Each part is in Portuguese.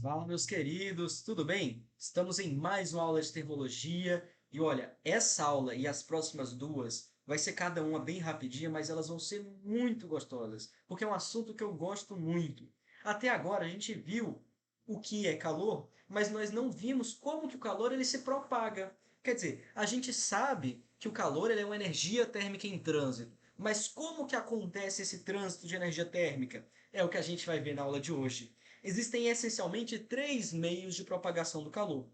Fala, meus queridos, tudo bem? Estamos em mais uma aula de termologia e olha, essa aula e as próximas duas vai ser cada uma bem rapidinha, mas elas vão ser muito gostosas, porque é um assunto que eu gosto muito. Até agora a gente viu o que é calor, mas nós não vimos como que o calor ele se propaga. Quer dizer, a gente sabe que o calor ele é uma energia térmica em trânsito, mas como que acontece esse trânsito de energia térmica? É o que a gente vai ver na aula de hoje. Existem essencialmente três meios de propagação do calor.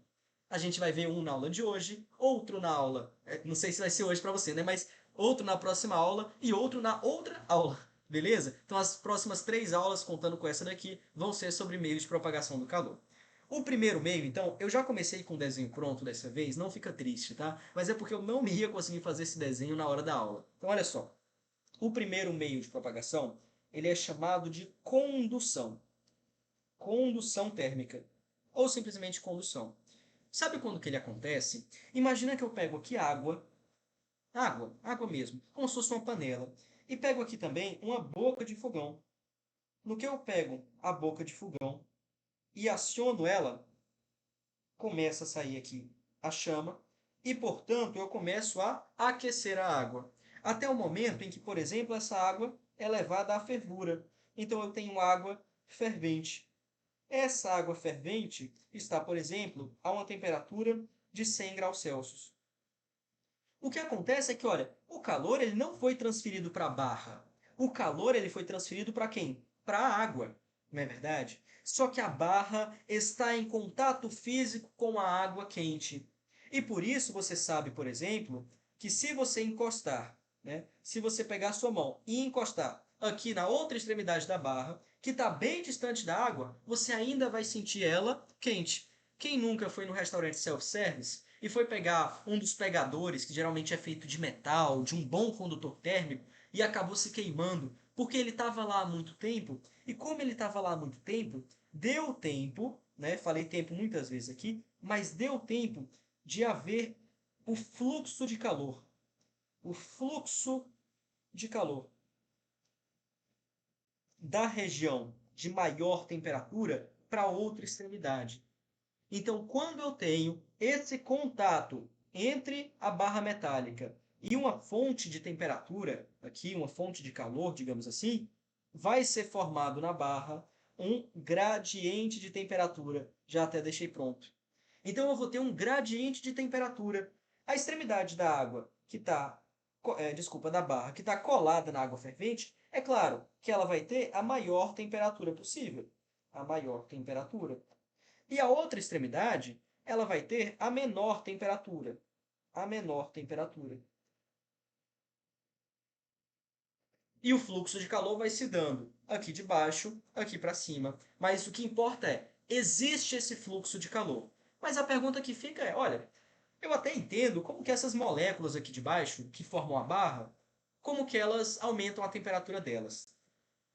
A gente vai ver um na aula de hoje, outro na aula, não sei se vai ser hoje para você, né? Mas outro na próxima aula e outro na outra aula, beleza? Então as próximas três aulas, contando com essa daqui, vão ser sobre meios de propagação do calor. O primeiro meio, então, eu já comecei com o desenho pronto dessa vez, não fica triste, tá? Mas é porque eu não ia conseguir fazer esse desenho na hora da aula. Então, olha só. O primeiro meio de propagação, ele é chamado de condução. Condução térmica, ou simplesmente condução. Sabe quando que ele acontece? Imagina que eu pego aqui água mesmo, como se fosse uma panela, e pego aqui também uma boca de fogão. No que eu pego a boca de fogão e aciono ela, começa a sair aqui a chama e, portanto, eu começo a aquecer a água. Até o momento em que, por exemplo, essa água é levada à fervura. Então eu tenho água fervente. Essa água fervente está, por exemplo, a uma temperatura de 100 graus Celsius. O que acontece é que, olha, o calor ele não foi transferido para a barra. O calor ele foi transferido para quem? Para a água, não é verdade? Só que a barra está em contato físico com a água quente. E por isso você sabe, por exemplo, que se você encostar, né, se você pegar a sua mão e encostar aqui na outra extremidade da barra, que está bem distante da água, você ainda vai sentir ela quente. Quem nunca foi no restaurante self-service e foi pegar um dos pegadores, que geralmente é feito de metal, de um bom condutor térmico, e acabou se queimando, porque ele estava lá há muito tempo, e como ele estava lá há muito tempo, deu tempo, né? Falei tempo muitas vezes aqui, mas deu tempo de haver o fluxo de calor. O fluxo de calor da região de maior temperatura para outra extremidade. Então, quando eu tenho esse contato entre a barra metálica e uma fonte de temperatura, aqui uma fonte de calor, digamos assim, vai ser formado na barra um gradiente de temperatura. Já até deixei pronto. Então eu vou ter um gradiente de temperatura. A extremidade da água que está, desculpa, da barra que está colada na água fervente, é claro que ela vai ter a maior temperatura possível. A maior temperatura. E a outra extremidade, ela vai ter a menor temperatura. A menor temperatura. E o fluxo de calor vai se dando aqui de baixo, aqui para cima. Mas o que importa é, existe esse fluxo de calor. Mas a pergunta que fica é, olha, eu até entendo como que essas moléculas aqui de baixo, que formam a barra, como que elas aumentam a temperatura delas.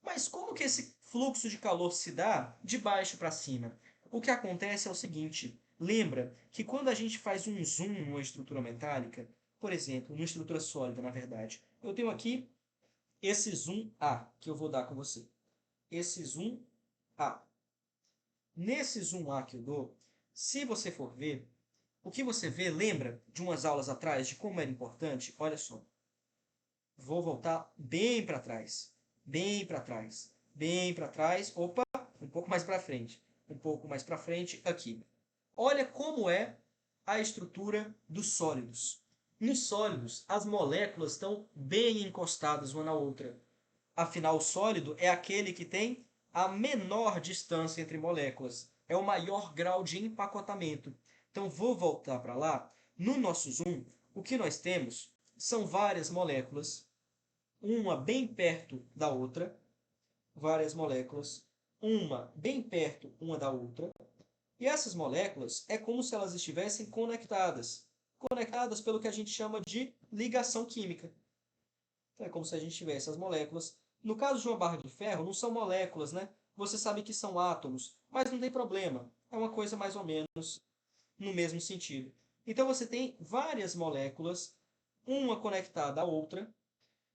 Mas como que esse fluxo de calor se dá de baixo para cima? O que acontece é o seguinte, lembra que quando a gente faz um zoom numa estrutura metálica, por exemplo, numa estrutura sólida, na verdade, eu tenho aqui esse zoom A que eu vou dar com você. Esse zoom A. Nesse zoom A que eu dou, se você for ver, o que você vê, lembra de umas aulas atrás de como era importante? Olha só. Vou voltar bem para trás. Bem para trás. Bem para trás. Opa, um pouco mais para frente. Um pouco mais para frente aqui. Olha como é a estrutura dos sólidos. Nos sólidos, as moléculas estão bem encostadas uma na outra. Afinal, o sólido é aquele que tem a menor distância entre moléculas. É o maior grau de empacotamento. Então, vou voltar para lá. No nosso zoom, o que nós temos são várias moléculas, uma bem perto da outra, várias moléculas, uma bem perto uma da outra. E essas moléculas é como se elas estivessem conectadas. Conectadas pelo que a gente chama de ligação química. Então, é como se a gente tivesse as moléculas. No caso de uma barra de ferro, não são moléculas, né? Você sabe que são átomos, mas não tem problema. É uma coisa mais ou menos no mesmo sentido. Então você tem várias moléculas, uma conectada à outra,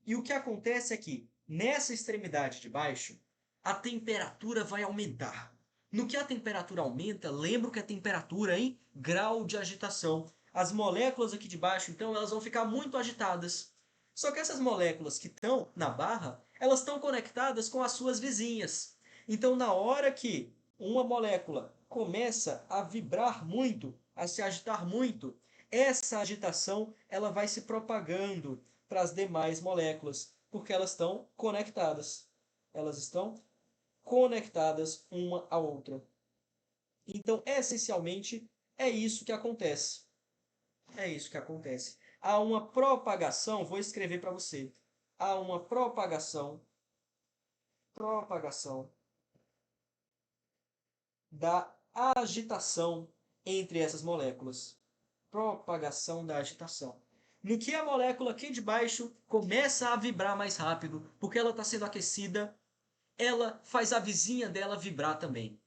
e o que acontece é que nessa extremidade de baixo, a temperatura vai aumentar. No que a temperatura aumenta, lembra que a temperatura em grau de agitação. As moléculas aqui de baixo, então, elas vão ficar muito agitadas. Só que essas moléculas que estão na barra, elas estão conectadas com as suas vizinhas. Então, na hora que uma molécula começa a vibrar muito, a se agitar muito, essa agitação ela vai se propagando para as demais moléculas, porque elas estão conectadas. Elas estão conectadas uma à outra. Então, essencialmente, é isso que acontece. É isso que acontece. Há uma propagação, vou escrever para você. Há uma propagação da agitação entre essas moléculas. Propagação da agitação. No que a molécula aqui de baixo começa a vibrar mais rápido, porque ela está sendo aquecida, ela faz a vizinha dela vibrar também.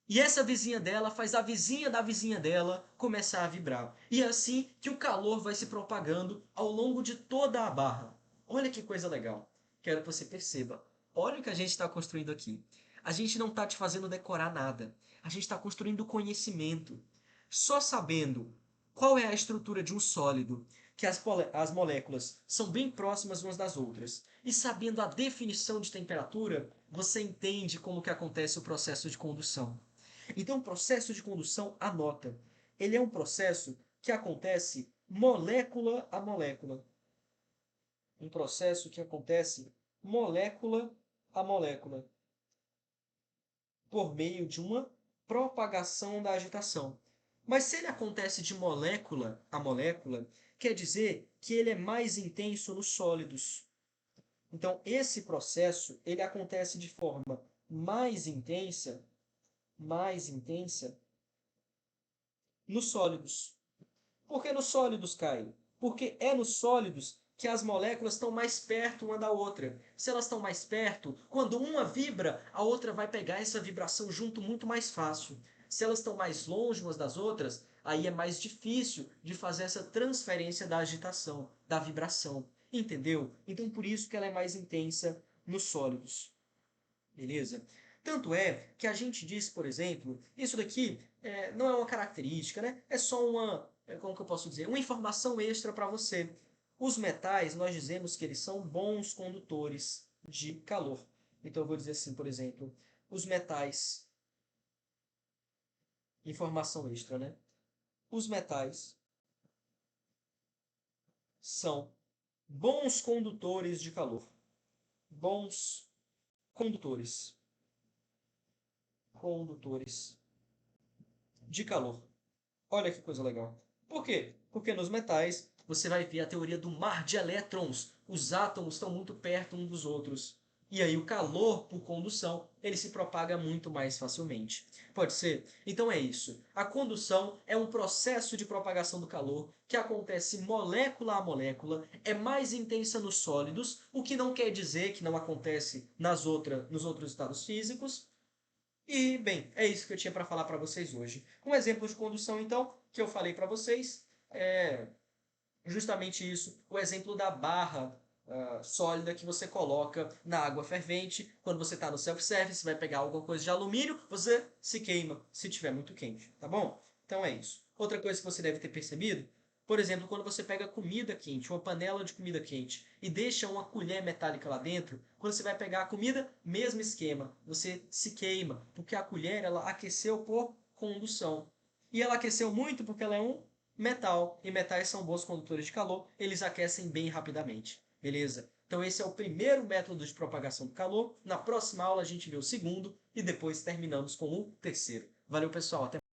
E essa vizinha dela faz a vizinha da vizinha dela começar a vibrar. E é assim que o calor vai se propagando ao longo de toda a barra. Olha que coisa legal. Quero que você perceba. Olha o que a gente está construindo aqui. A gente não está te fazendo decorar nada. A gente está construindo conhecimento. Só sabendo qual é a estrutura de um sólido, que as moléculas são bem próximas umas das outras, e sabendo a definição de temperatura, você entende como que acontece o processo de condução. Então, o processo de condução, anota, ele é um processo que acontece molécula a molécula. Um processo que acontece molécula a molécula, por meio de uma propagação da agitação. Mas se ele acontece de molécula a molécula, quer dizer que ele é mais intenso nos sólidos. Então, esse processo ele acontece de forma mais intensa nos sólidos. Por que nos sólidos, Caio? Porque é nos sólidos que as moléculas estão mais perto uma da outra. Se elas estão mais perto, quando uma vibra, a outra vai pegar essa vibração junto muito mais fácil. Se elas estão mais longe umas das outras, aí é mais difícil de fazer essa transferência da agitação, da vibração. Entendeu? Então por isso que ela é mais intensa nos sólidos. Beleza? Tanto é que a gente diz, por exemplo, isso daqui não é uma característica, né? É só uma, como que eu posso dizer, uma informação extra para você. Os metais, nós dizemos que eles são bons condutores de calor. Então eu vou dizer assim, por exemplo, os metais, informação extra, né? Os metais são bons condutores de calor. Bons condutores. Condutores de calor. Olha que coisa legal. Por quê? Porque nos metais você vai ver a teoria do mar de elétrons. Os átomos estão muito perto uns dos outros. E aí o calor, por condução, ele se propaga muito mais facilmente. Pode ser? Então é isso. A condução é um processo de propagação do calor que acontece molécula a molécula, é mais intensa nos sólidos, o que não quer dizer que não acontece nos outros estados físicos, e, bem, é isso que eu tinha para falar para vocês hoje. Um exemplo de condução, então, que eu falei para vocês, é justamente isso, o exemplo da barra sólida que você coloca na água fervente. Quando você está no self-service, vai pegar alguma coisa de alumínio, você se queima se estiver muito quente, tá bom? Então é isso. Outra coisa que você deve ter percebido, por exemplo, quando você pega comida quente, uma panela de comida quente, e deixa uma colher metálica lá dentro, quando você vai pegar a comida, mesmo esquema, você se queima, porque a colher ela aqueceu por condução. E ela aqueceu muito porque ela é um metal, e metais são bons condutores de calor, eles aquecem bem rapidamente, beleza? Então esse é o primeiro método de propagação do calor. Na próxima aula a gente vê o segundo e depois terminamos com o terceiro. Valeu, pessoal, até